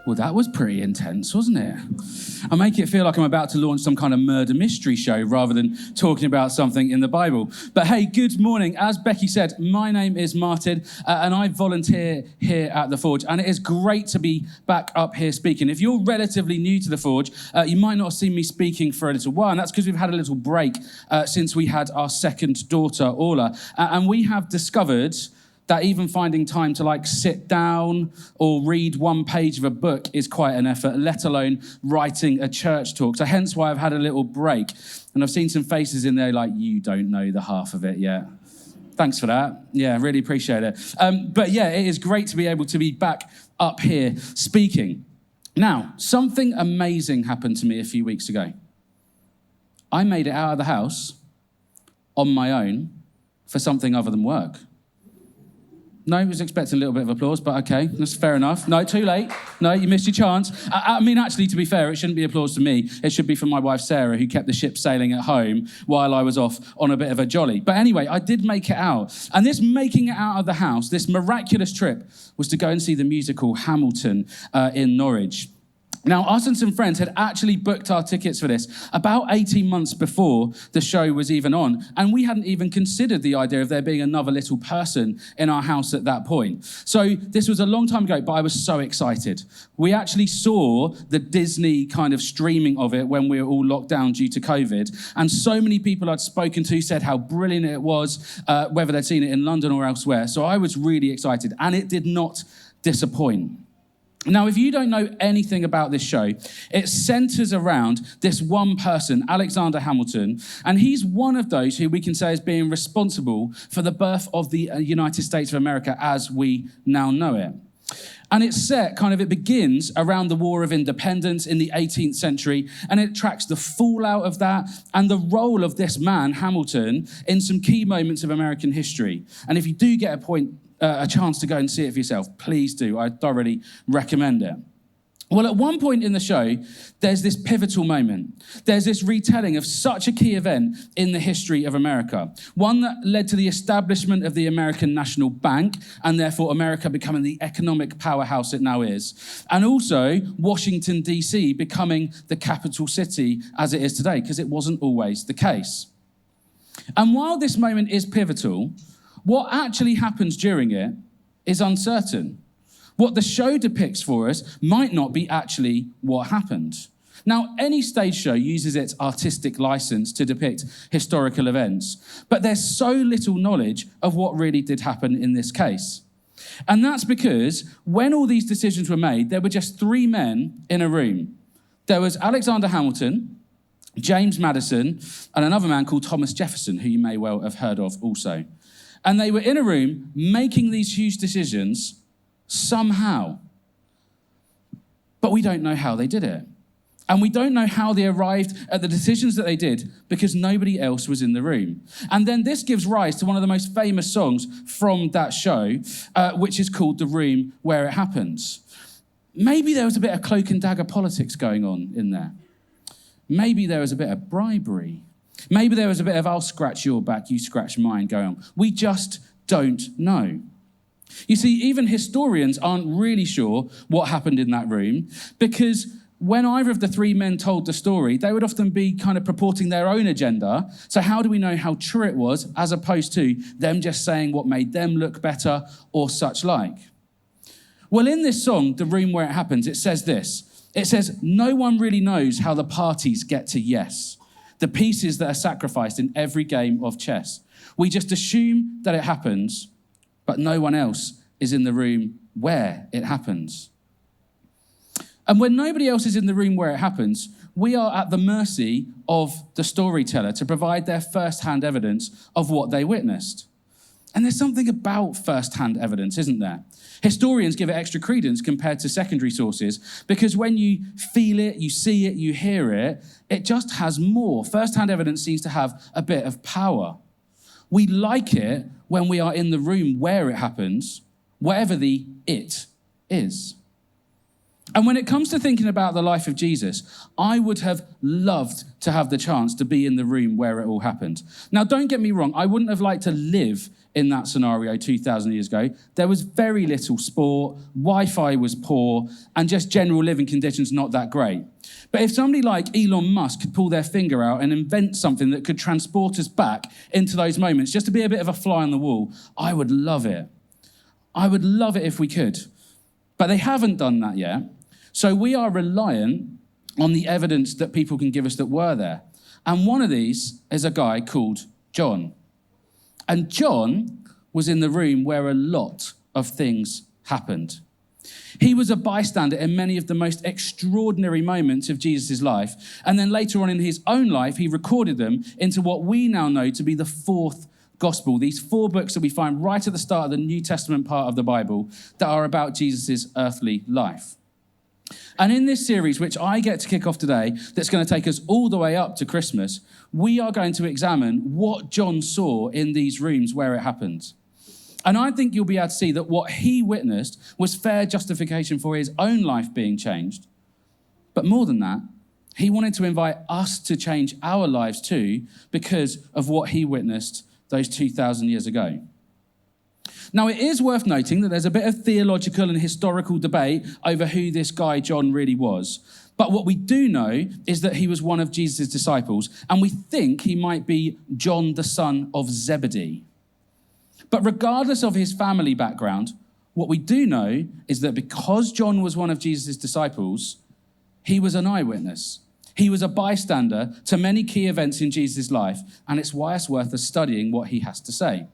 Well, that was pretty intense, wasn't it? I make it feel like I'm about to launch some kind of murder mystery show rather than talking about something in the Bible. But hey, good morning. As Becky said, my name is Martin, and I volunteer here at The Forge. And it is great to be back up here speaking. If you're relatively new to The Forge, you might not have seen me speaking for a little while, and that's because we've had a little break since we had our second daughter, Orla. And we have discovered that even finding time to sit down or read one page of a book is quite an effort, let alone writing a church talk. So hence why I've had a little break. And I've seen some faces in there like, you don't know the half of it yet. Thanks for that. Yeah, really appreciate it. But yeah, it is great to be able to be back up here speaking. Now, something amazing happened to me a few weeks ago. I made it out of the house on my own for something other than work. No, I was expecting a little bit of applause, but okay, that's fair enough. No, too late. No, you missed your chance. I mean, actually, to be fair, it shouldn't be applause for me. It should be for my wife, Sarah, who kept the ship sailing at home while I was off on a bit of a jolly. But anyway, I did make it out. And this making it out of the house, this miraculous trip, was to go and see the musical Hamilton in Norwich. Now, us and some friends had actually booked our tickets for this about 18 months before the show was even on, and we hadn't even considered the idea of there being another little person in our house at that point. So this was a long time ago, but I was so excited. We actually saw the Disney kind of streaming of it when we were all locked down due to COVID, and so many people I'd spoken to said how brilliant it was, whether they'd seen it in London or elsewhere. So I was really excited, and it did not disappoint. Now, if you don't know anything about this show, it centers around this one person, Alexander Hamilton, and he's one of those who we can say is being responsible for the birth of the United States of America as we now know it. And it begins around the War of Independence in the 18th century, and it tracks the fallout of that and the role of this man, Hamilton, in some key moments of American history. And if you do get a chance to go and see it for yourself, please do. I thoroughly recommend it. Well, at one point in the show, there's this pivotal moment. There's this retelling of such a key event in the history of America, one that led to the establishment of the American National Bank, and therefore America becoming the economic powerhouse it now is, and also Washington, D.C. becoming the capital city as it is today, because it wasn't always the case. And while this moment is pivotal, what actually happens during it is uncertain. What the show depicts for us might not be actually what happened. Now, any stage show uses its artistic license to depict historical events, but there's so little knowledge of what really did happen in this case. And that's because when all these decisions were made, there were just three men in a room. There was Alexander Hamilton, James Madison, and another man called Thomas Jefferson, who you may well have heard of also. And they were in a room making these huge decisions somehow. But we don't know how they did it. And we don't know how they arrived at the decisions that they did because nobody else was in the room. And then this gives rise to one of the most famous songs from that show, which is called The Room Where It Happens. Maybe there was a bit of cloak and dagger politics going on in there. Maybe there was a bit of bribery. Maybe there was a bit of I'll scratch your back, you scratch mine going on. We just don't know. You see, even historians aren't really sure what happened in that room because when either of the three men told the story, they would often be kind of purporting their own agenda. So how do we know how true it was as opposed to them just saying what made them look better or such like? Well, in this song, The Room Where It Happens, it says this. It says, no one really knows how the parties get to yes, the pieces that are sacrificed in every game of chess. We just assume that it happens, but no one else is in the room where it happens. And when nobody else is in the room where it happens, we are at the mercy of the storyteller to provide their first-hand evidence of what they witnessed. And there's something about first-hand evidence, isn't there? Historians give it extra credence compared to secondary sources because when you feel it, you see it, you hear it, it just has more. First-hand evidence seems to have a bit of power. We like it when we are in the room where it happens, whatever the it is. And when it comes to thinking about the life of Jesus, I would have loved to have the chance to be in the room where it all happened. Now, don't get me wrong, I wouldn't have liked to live in that scenario 2,000 years ago. There was very little sport, Wi-Fi was poor, and just general living conditions not that great. But if somebody like Elon Musk could pull their finger out and invent something that could transport us back into those moments, just to be a bit of a fly on the wall, I would love it. I would love it if we could. But they haven't done that yet. So we are reliant on the evidence that people can give us that were there. And one of these is a guy called John. And John was in the room where a lot of things happened. He was a bystander in many of the most extraordinary moments of Jesus' life. And then later on in his own life, he recorded them into what we now know to be the fourth gospel. These 4 books that we find right at the start of the New Testament part of the Bible that are about Jesus' earthly life. And in this series, which I get to kick off today, that's going to take us all the way up to Christmas, we are going to examine what John saw in these rooms where it happened. And I think you'll be able to see that what he witnessed was fair justification for his own life being changed. But more than that, he wanted to invite us to change our lives too because of what he witnessed those 2,000 years ago. Now, it is worth noting that there's a bit of theological and historical debate over who this guy John really was. But what we do know is that he was one of Jesus' disciples, and we think he might be John, the son of Zebedee. But regardless of his family background, what we do know is that because John was one of Jesus' disciples, he was an eyewitness. He was a bystander to many key events in Jesus' life, and it's why it's worth us studying what he has to say.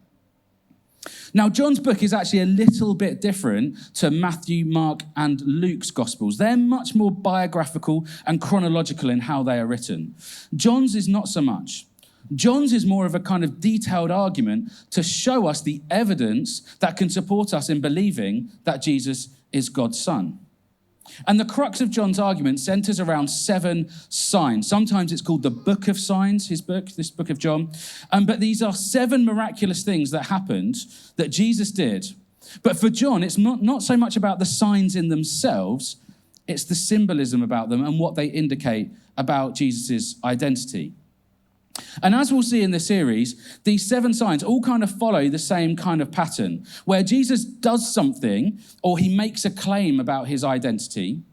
Now, John's book is actually a little bit different to Matthew, Mark, and Luke's Gospels. They're much more biographical and chronological in how they are written. John's is not so much. John's is more of a kind of detailed argument to show us the evidence that can support us in believing that Jesus is God's son. And the crux of John's argument centers around 7 signs. Sometimes it's called the Book of Signs, this book of John. But these are 7 miraculous things that happened that Jesus did. But for John, it's not so much about the signs in themselves, it's the symbolism about them and what they indicate about Jesus' identity. And as we'll see in the series, these 7 signs all kind of follow the same kind of pattern, where Jesus does something or he makes a claim about his identity.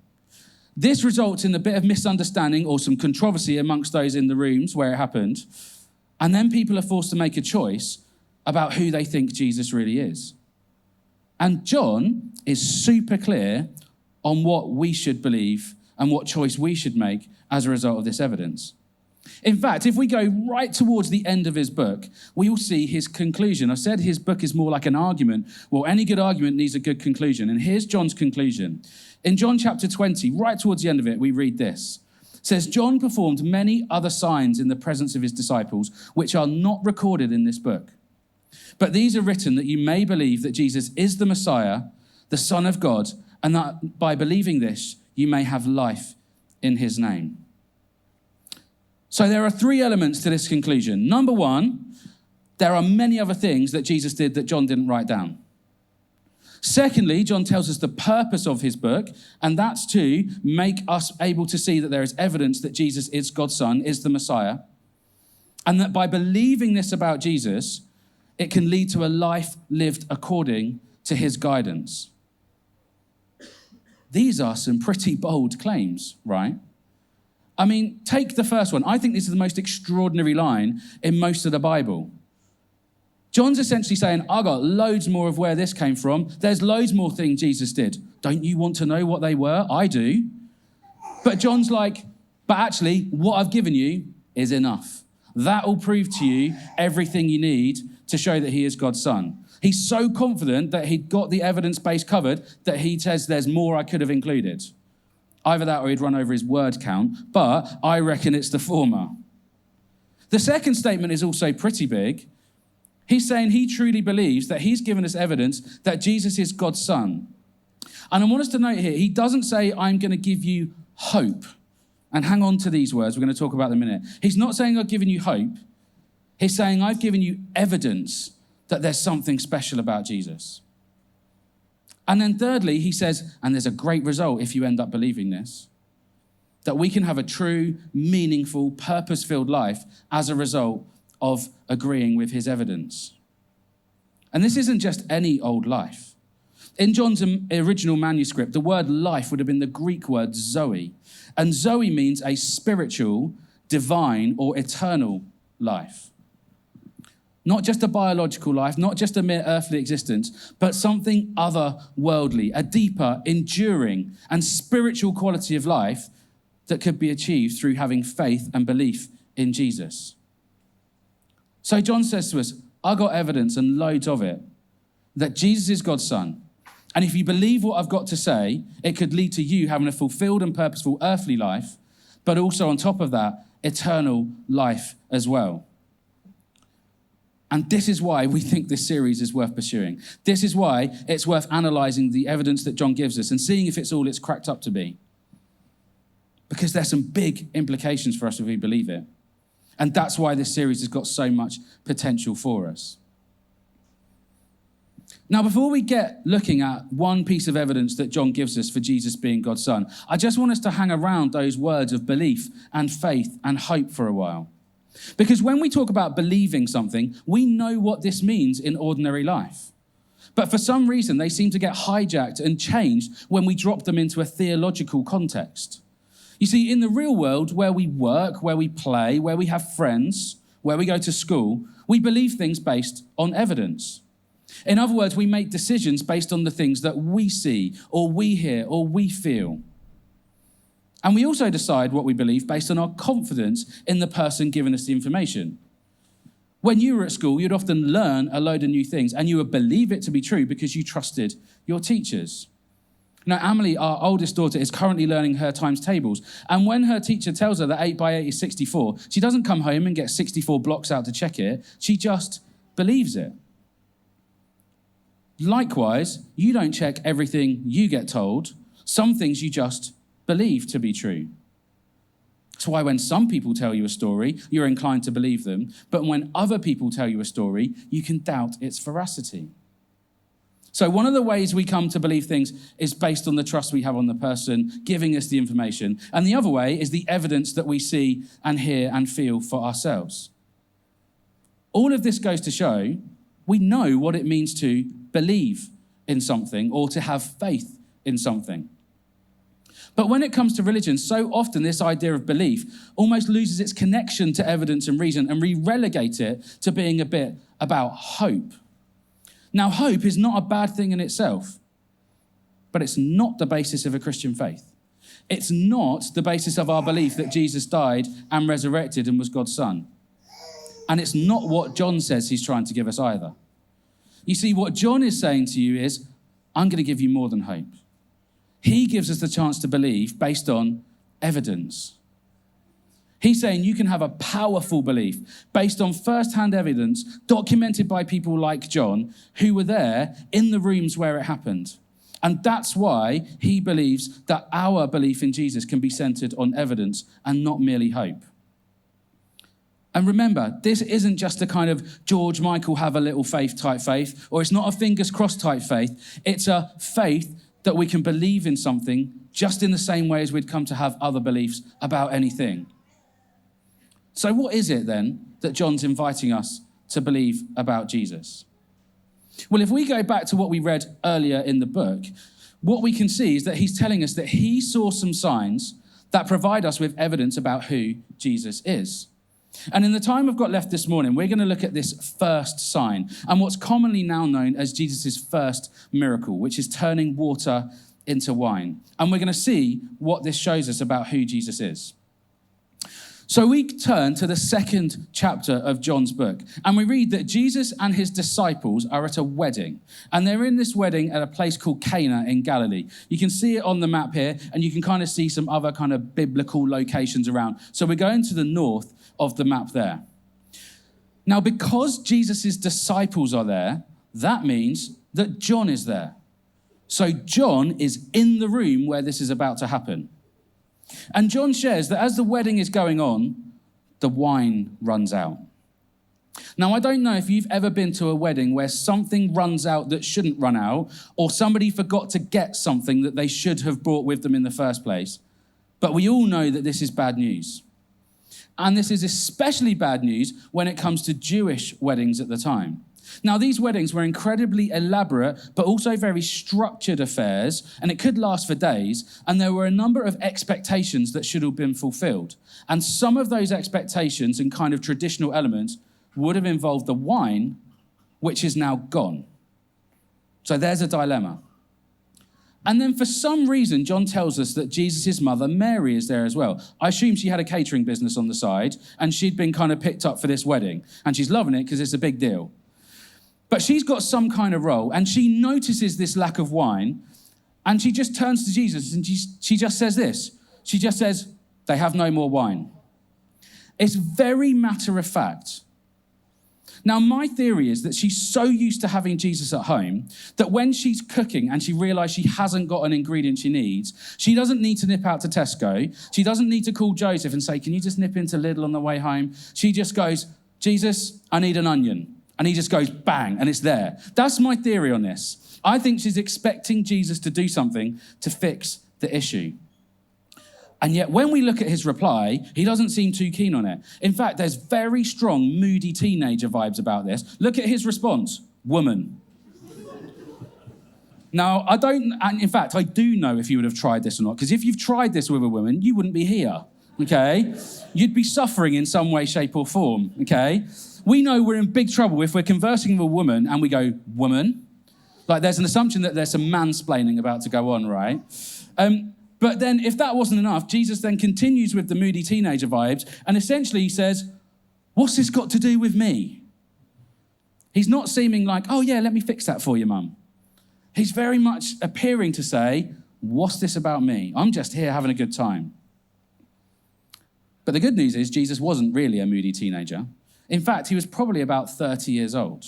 This results in a bit of misunderstanding or some controversy amongst those in the rooms where it happened. And then people are forced to make a choice about who they think Jesus really is. And John is super clear on what we should believe and what choice we should make as a result of this evidence. In fact, if we go right towards the end of his book, we will see his conclusion. I said his book is more like an argument. Well, any good argument needs a good conclusion. And here's John's conclusion. In John chapter 20, right towards the end of it, we read this. It says, John performed many other signs in the presence of his disciples, which are not recorded in this book. But these are written that you may believe that Jesus is the Messiah, the Son of God, and that by believing this, you may have life in his name. So there are 3 elements to this conclusion. Number 1, there are many other things that Jesus did that John didn't write down. Secondly, John tells us the purpose of his book, and that's to make us able to see that there is evidence that Jesus is God's son, is the Messiah, and that by believing this about Jesus, it can lead to a life lived according to his guidance. These are some pretty bold claims, right? I mean, take the first one. I think this is the most extraordinary line in most of the Bible. John's essentially saying, I got loads more of where this came from. There's loads more things Jesus did. Don't you want to know what they were? I do. But John's like, but actually, what I've given you is enough. That will prove to you everything you need to show that he is God's son. He's so confident that he'd got the evidence base covered that he says there's more I could have included. Either that or he'd run over his word count, but I reckon it's the former. The second statement is also pretty big. He's saying he truly believes that he's given us evidence that Jesus is God's son. And I want us to note here, he doesn't say, I'm going to give you hope. And hang on to these words, we're going to talk about them in a minute. He's not saying I've given you hope. He's saying I've given you evidence that there's something special about Jesus. And then thirdly, he says, and there's a great result if you end up believing this, that we can have a true, meaningful, purpose-filled life as a result of agreeing with his evidence. And this isn't just any old life. In John's original manuscript, the word life would have been the Greek word zoe. And zoe means a spiritual, divine, or eternal life. Not just a biological life, not just a mere earthly existence, but something otherworldly, a deeper, enduring, and spiritual quality of life that could be achieved through having faith and belief in Jesus. So John says to us, I got evidence and loads of it, that Jesus is God's son. And if you believe what I've got to say, it could lead to you having a fulfilled and purposeful earthly life, but also on top of that, eternal life as well. And this is why we think this series is worth pursuing. This is why it's worth analysing the evidence that John gives us and seeing if it's all it's cracked up to be. Because there's some big implications for us if we believe it. And that's why this series has got so much potential for us. Now, before we get looking at one piece of evidence that John gives us for Jesus being God's son, I just want us to hang around those words of belief and faith and hope for a while. Because when we talk about believing something, we know what this means in ordinary life. But for some reason, they seem to get hijacked and changed when we drop them into a theological context. You see, in the real world, where we work, where we play, where we have friends, where we go to school, we believe things based on evidence. In other words, we make decisions based on the things that we see, or we hear, or we feel. And we also decide what we believe based on our confidence in the person giving us the information. When you were at school, you'd often learn a load of new things, and you would believe it to be true because you trusted your teachers. Now, Amelie, our oldest daughter, is currently learning her times tables. And when her teacher tells her that 8 by 8 is 64, she doesn't come home and get 64 blocks out to check it. She just believes it. Likewise, you don't check everything you get told. Some things you just believe to be true. That's why when some people tell you a story, you're inclined to believe them. But when other people tell you a story, you can doubt its veracity. So one of the ways we come to believe things is based on the trust we have on the person giving us the information. And the other way is the evidence that we see and hear and feel for ourselves. All of this goes to show we know what it means to believe in something or to have faith in something. But when it comes to religion, so often this idea of belief almost loses its connection to evidence and reason, and we relegate it to being a bit about hope. Now, hope is not a bad thing in itself, but it's not the basis of a Christian faith. It's not the basis of our belief that Jesus died and resurrected and was God's son. And it's not what John says he's trying to give us either. You see, what John is saying to you is, I'm going to give you more than hope. He gives us the chance to believe based on evidence. He's saying you can have a powerful belief based on first-hand evidence documented by people like John who were there in the rooms where it happened. And that's why he believes that our belief in Jesus can be centered on evidence and not merely hope. And remember, this isn't just a kind of George Michael have a little faith type faith, or it's not a fingers crossed type faith. It's a faith that we can believe in something just in the same way as we'd come to have other beliefs about anything. So what is it then that John's inviting us to believe about Jesus? Well, if we go back to what we read earlier in the book, what we can see is that he's telling us that he saw some signs that provide us with evidence about who Jesus is. And in the time we've got left this morning, we're going to look at this first sign and what's commonly now known as Jesus' first miracle, which is turning water into wine. And we're going to see what this shows us about who Jesus is. So we turn to the second chapter of John's book, and we read that Jesus and his disciples are at a wedding, and they're in this wedding at a place called Cana in Galilee. You can see it on the map here, and you can kind of see some other kind of biblical locations around. So we're going to the north of the map there. Now, because Jesus' disciples are there, that means that John is there. So John is in the room where this is about to happen. And John shares that as the wedding is going on, the wine runs out. Now, I don't know if you've ever been to a wedding where something runs out that shouldn't run out, or somebody forgot to get something that they should have brought with them in the first place. But we all know that this is bad news. And this is especially bad news when it comes to Jewish weddings at the time. Now, these weddings were incredibly elaborate, but also very structured affairs, and it could last for days, and there were a number of expectations that should have been fulfilled. And some of those expectations and kind of traditional elements would have involved the wine, which is now gone. So there's a dilemma. And then for some reason, John tells us that Jesus' mother, Mary, is there as well. I assume she had a catering business on the side, and she'd been kind of picked up for this wedding, and she's loving it because it's a big deal. But she's got some kind of role, and she notices this lack of wine, and she just turns to Jesus, and she just says this. She just says, they have no more wine. It's very matter of fact. Now, my theory is that she's so used to having Jesus at home that when she's cooking and she realizes she hasn't got an ingredient she needs, she doesn't need to nip out to Tesco. She doesn't need to call Joseph and say, can you just nip into Lidl on the way home? She just goes, Jesus, I need an onion. And he just goes, bang, and it's there. That's my theory on this. I think she's expecting Jesus to do something to fix the issue. And yet when we look at his reply, he doesn't seem too keen on it. In fact, there's very strong, moody teenager vibes about this. Look at his response, woman. Now, I do know if you would have tried this or not, because if you've tried this with a woman, you wouldn't be here, okay? You'd be suffering in some way, shape or form, okay? We know we're in big trouble if we're conversing with a woman and we go, woman? Like there's an assumption that there's some mansplaining about to go on, right? But then if that wasn't enough, Jesus then continues with the moody teenager vibes and essentially he says, what's this got to do with me? He's not seeming like, oh yeah, let me fix that for you, mum. He's very much appearing to say, what's this about me? I'm just here having a good time. But the good news is Jesus wasn't really a moody teenager. In fact, he was probably about 30 years old.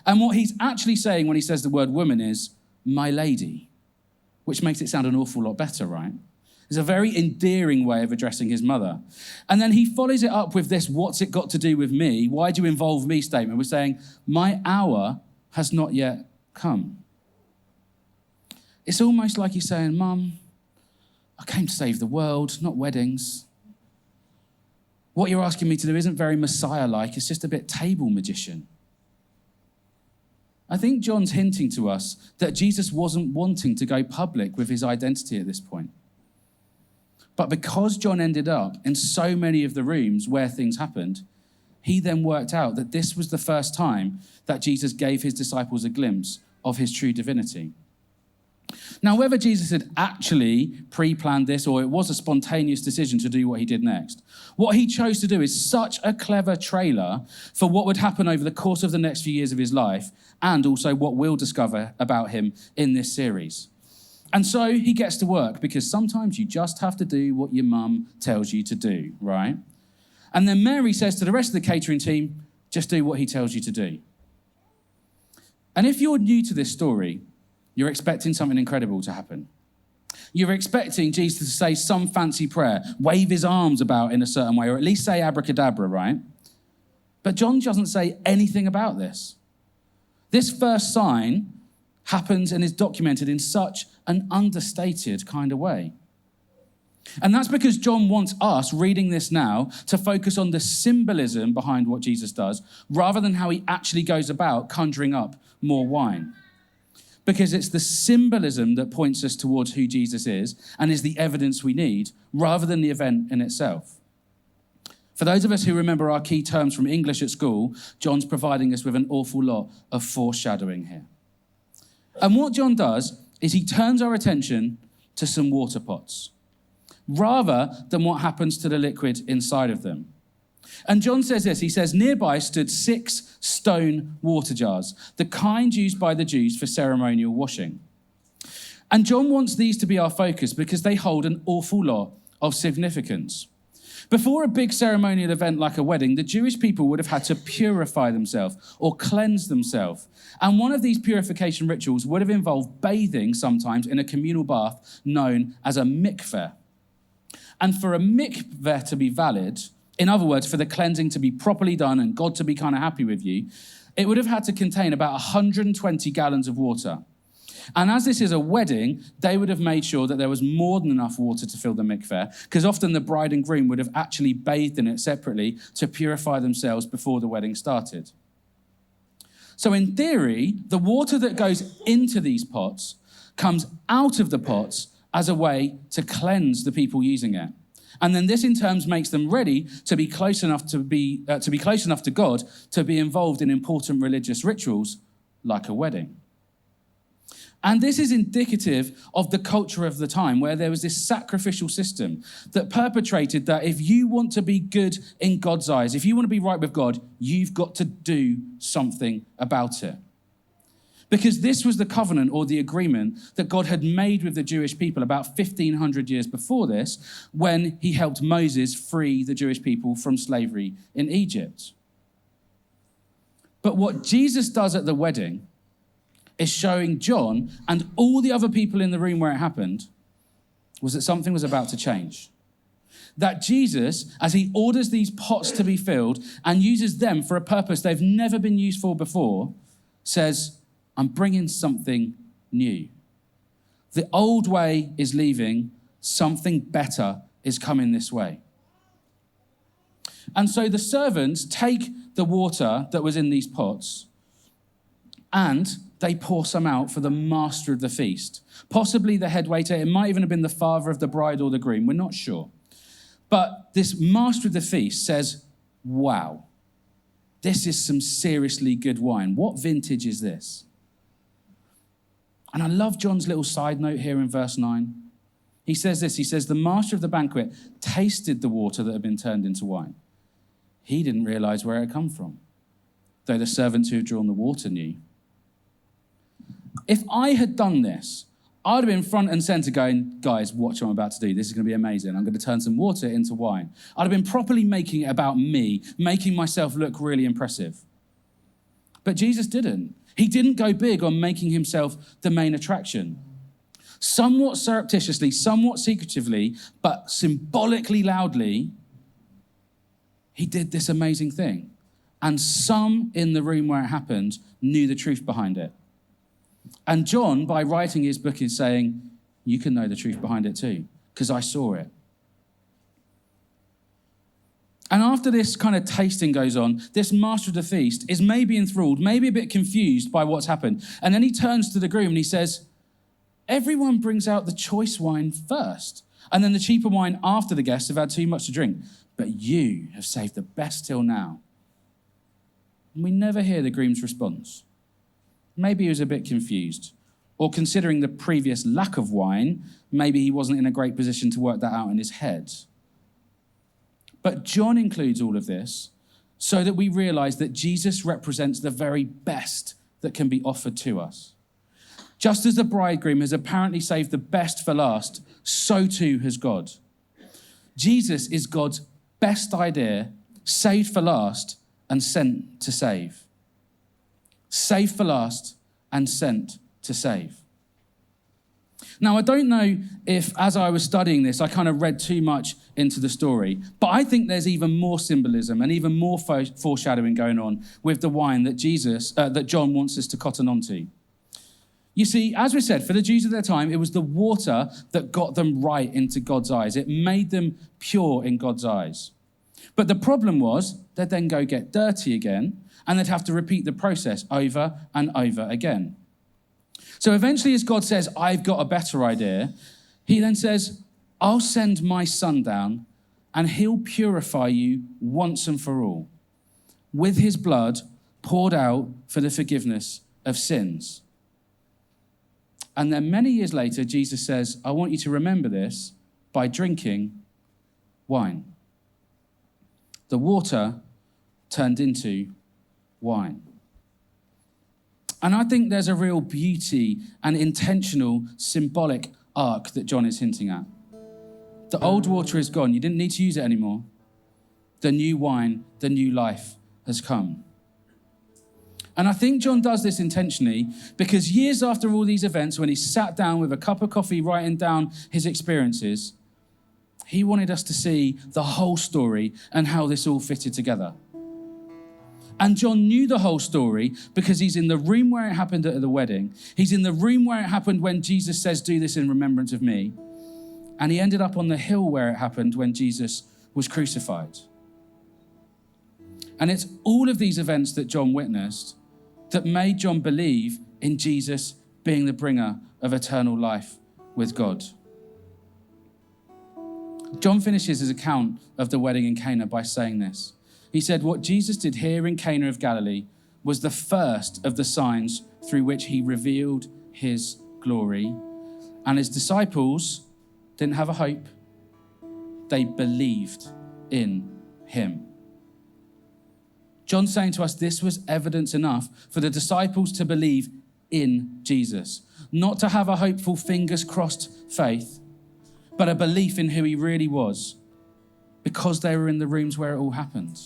And what he's actually saying when he says the word woman is, my lady, which makes it sound an awful lot better, right? It's a very endearing way of addressing his mother. And then he follows it up with this, what's it got to do with me? Why do you involve me statement? We're saying, my hour has not yet come. It's almost like he's saying, Mum, I came to save the world, not weddings. What you're asking me to do isn't very Messiah-like, it's just a bit table magician. I think John's hinting to us that Jesus wasn't wanting to go public with his identity at this point. But because John ended up in so many of the rooms where things happened, he then worked out that this was the first time that Jesus gave his disciples a glimpse of his true divinity. Now, whether Jesus had actually pre-planned this or it was a spontaneous decision to do what he did next, what he chose to do is such a clever trailer for what would happen over the course of the next few years of his life and also what we'll discover about him in this series. And so he gets to work because sometimes you just have to do what your mum tells you to do, right? And then Mary says to the rest of the catering team, just do what he tells you to do. And if you're new to this story, you're expecting something incredible to happen. You're expecting Jesus to say some fancy prayer, wave his arms about in a certain way, or at least say abracadabra, right? But John doesn't say anything about this. This first sign happens and is documented in such an understated kind of way. And that's because John wants us, reading this now, to focus on the symbolism behind what Jesus does, rather than how he actually goes about conjuring up more wine. Because it's the symbolism that points us towards who Jesus is and is the evidence we need, rather than the event in itself. For those of us who remember our key terms from English at school, John's providing us with an awful lot of foreshadowing here. And what John does is he turns our attention to some water pots, rather than what happens to the liquid inside of them. And John says this, he says, nearby stood 6 stone water jars, the kind used by the Jews for ceremonial washing. And John wants these to be our focus because they hold an awful lot of significance. Before a big ceremonial event like a wedding, the Jewish people would have had to purify themselves or cleanse themselves. And one of these purification rituals would have involved bathing sometimes in a communal bath known as a mikveh. And for a mikveh to be valid, in other words, for the cleansing to be properly done and God to be kind of happy with you, it would have had to contain about 120 gallons of water. And as this is a wedding, they would have made sure that there was more than enough water to fill the mikveh, because often the bride and groom would have actually bathed in it separately to purify themselves before the wedding started. So in theory, the water that goes into these pots comes out of the pots as a way to cleanse the people using it. And then this in turn makes them ready to be close enough to God to be involved in important religious rituals like a wedding. And this is indicative of the culture of the time, where there was this sacrificial system that perpetrated that if you want to be good in God's eyes, if you want to be right with God, you've got to do something about it. Because this was the covenant or the agreement that God had made with the Jewish people about 1,500 years before this, when he helped Moses free the Jewish people from slavery in Egypt. But what Jesus does at the wedding is showing John and all the other people in the room where it happened was that something was about to change. That Jesus, as he orders these pots to be filled and uses them for a purpose they've never been used for before, says, I'm bringing something new. The old way is leaving, something better is coming this way. And so the servants take the water that was in these pots and they pour some out for the master of the feast, possibly the head waiter. It might even have been the father of the bride or the groom. We're not sure. But this master of the feast says, wow, this is some seriously good wine. What vintage is this? And I love John's little side note here in verse 9. He says this, he says, the master of the banquet tasted the water that had been turned into wine. He didn't realize where it had come from, though the servants who had drawn the water knew. If I had done this, I'd have been front and center going, guys, watch what I'm about to do. This is going to be amazing. I'm going to turn some water into wine. I'd have been properly making it about me, making myself look really impressive. But Jesus didn't. He didn't go big on making himself the main attraction. Somewhat surreptitiously, somewhat secretively, but symbolically loudly, he did this amazing thing. And some in the room where it happened knew the truth behind it. And John, by writing his book, is saying, you can know the truth behind it too, because I saw it. And after this kind of tasting goes on, this master of the feast is maybe enthralled, maybe a bit confused by what's happened. And then he turns to the groom and he says, everyone brings out the choice wine first, and then the cheaper wine after the guests have had too much to drink. But you have saved the best till now. And we never hear the groom's response. Maybe he was a bit confused, or considering the previous lack of wine, maybe he wasn't in a great position to work that out in his head. But John includes all of this so that we realize that Jesus represents the very best that can be offered to us. Just as the bridegroom has apparently saved the best for last, so too has God. Jesus is God's best idea, saved for last and sent to save. Saved for last and sent to save. Now, I don't know if, as I was studying this, I kind of read too much into the story, but I think there's even more symbolism and even more foreshadowing going on with the wine that John wants us to cotton onto. You see, as we said, for the Jews of their time, it was the water that got them right into God's eyes. It made them pure in God's eyes. But the problem was they'd then go get dirty again, and they'd have to repeat the process over and over again. So eventually, as God says, I've got a better idea, he then says, I'll send my son down and he'll purify you once and for all with his blood poured out for the forgiveness of sins. And then many years later, Jesus says, I want you to remember this by drinking wine. The water turned into wine. And I think there's a real beauty and intentional symbolic arc that John is hinting at. The old water is gone. You didn't need to use it anymore. The new wine, the new life has come. And I think John does this intentionally because years after all these events, when he sat down with a cup of coffee writing down his experiences, he wanted us to see the whole story and how this all fitted together. And John knew the whole story because he's in the room where it happened at the wedding. He's in the room where it happened when Jesus says, do this in remembrance of me. And he ended up on the hill where it happened when Jesus was crucified. And it's all of these events that John witnessed that made John believe in Jesus being the bringer of eternal life with God. John finishes his account of the wedding in Cana by saying this. He said, what Jesus did here in Cana of Galilee was the first of the signs through which he revealed his glory. And his disciples didn't have a hope. They believed in him. John's saying to us, this was evidence enough for the disciples to believe in Jesus. Not to have a hopeful, fingers crossed faith, but a belief in who he really was because they were in the rooms where it all happened.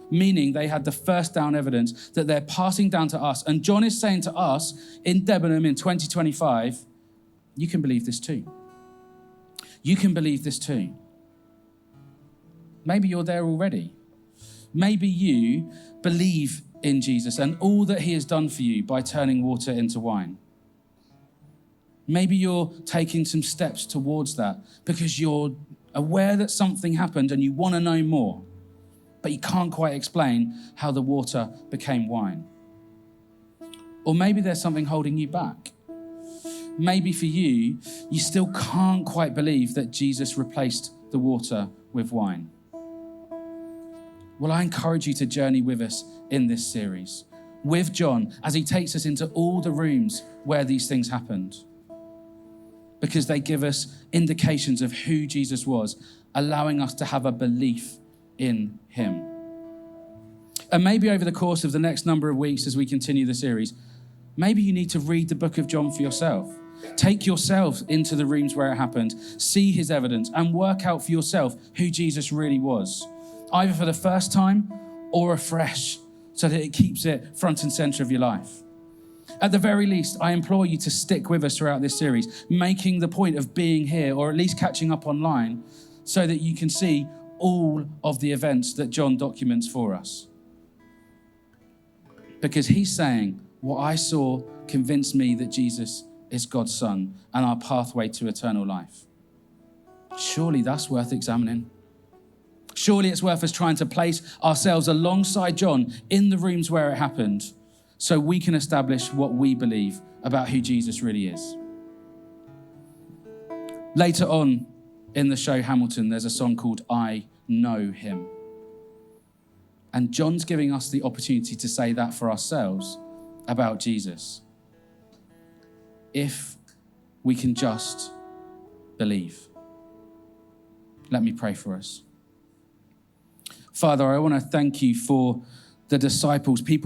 Meaning they had the first down evidence that they're passing down to us. And John is saying to us in Debenham in 2025, you can believe this too. You can believe this too. Maybe you're there already. Maybe you believe in Jesus and all that he has done for you by turning water into wine. Maybe you're taking some steps towards that because you're aware that something happened and you want to know more, but you can't quite explain how the water became wine. Or maybe there's something holding you back. Maybe for you, you still can't quite believe that Jesus replaced the water with wine. Well, I encourage you to journey with us in this series, with John, as he takes us into all the rooms where these things happened, because they give us indications of who Jesus was, allowing us to have a belief in him. And maybe over the course of the next number of weeks as we continue the series, maybe you need to read the book of John for yourself. Take yourself into the rooms where it happened, see his evidence, and work out for yourself who Jesus really was, either for the first time or afresh, so that it keeps it front and center of your life. At the very least, I implore you to stick with us throughout this series, making the point of being here, or at least catching up online, so that you can see all of the events that John documents for us. Because he's saying, what I saw convinced me that Jesus is God's Son and our pathway to eternal life. Surely that's worth examining. Surely it's worth us trying to place ourselves alongside John in the rooms where it happened, so we can establish what we believe about who Jesus really is. Later on in the show Hamilton, there's a song called I Know Him. And John's giving us the opportunity to say that for ourselves about Jesus. If we can just believe. Let me pray for us. Father, I want to thank you for the disciples, people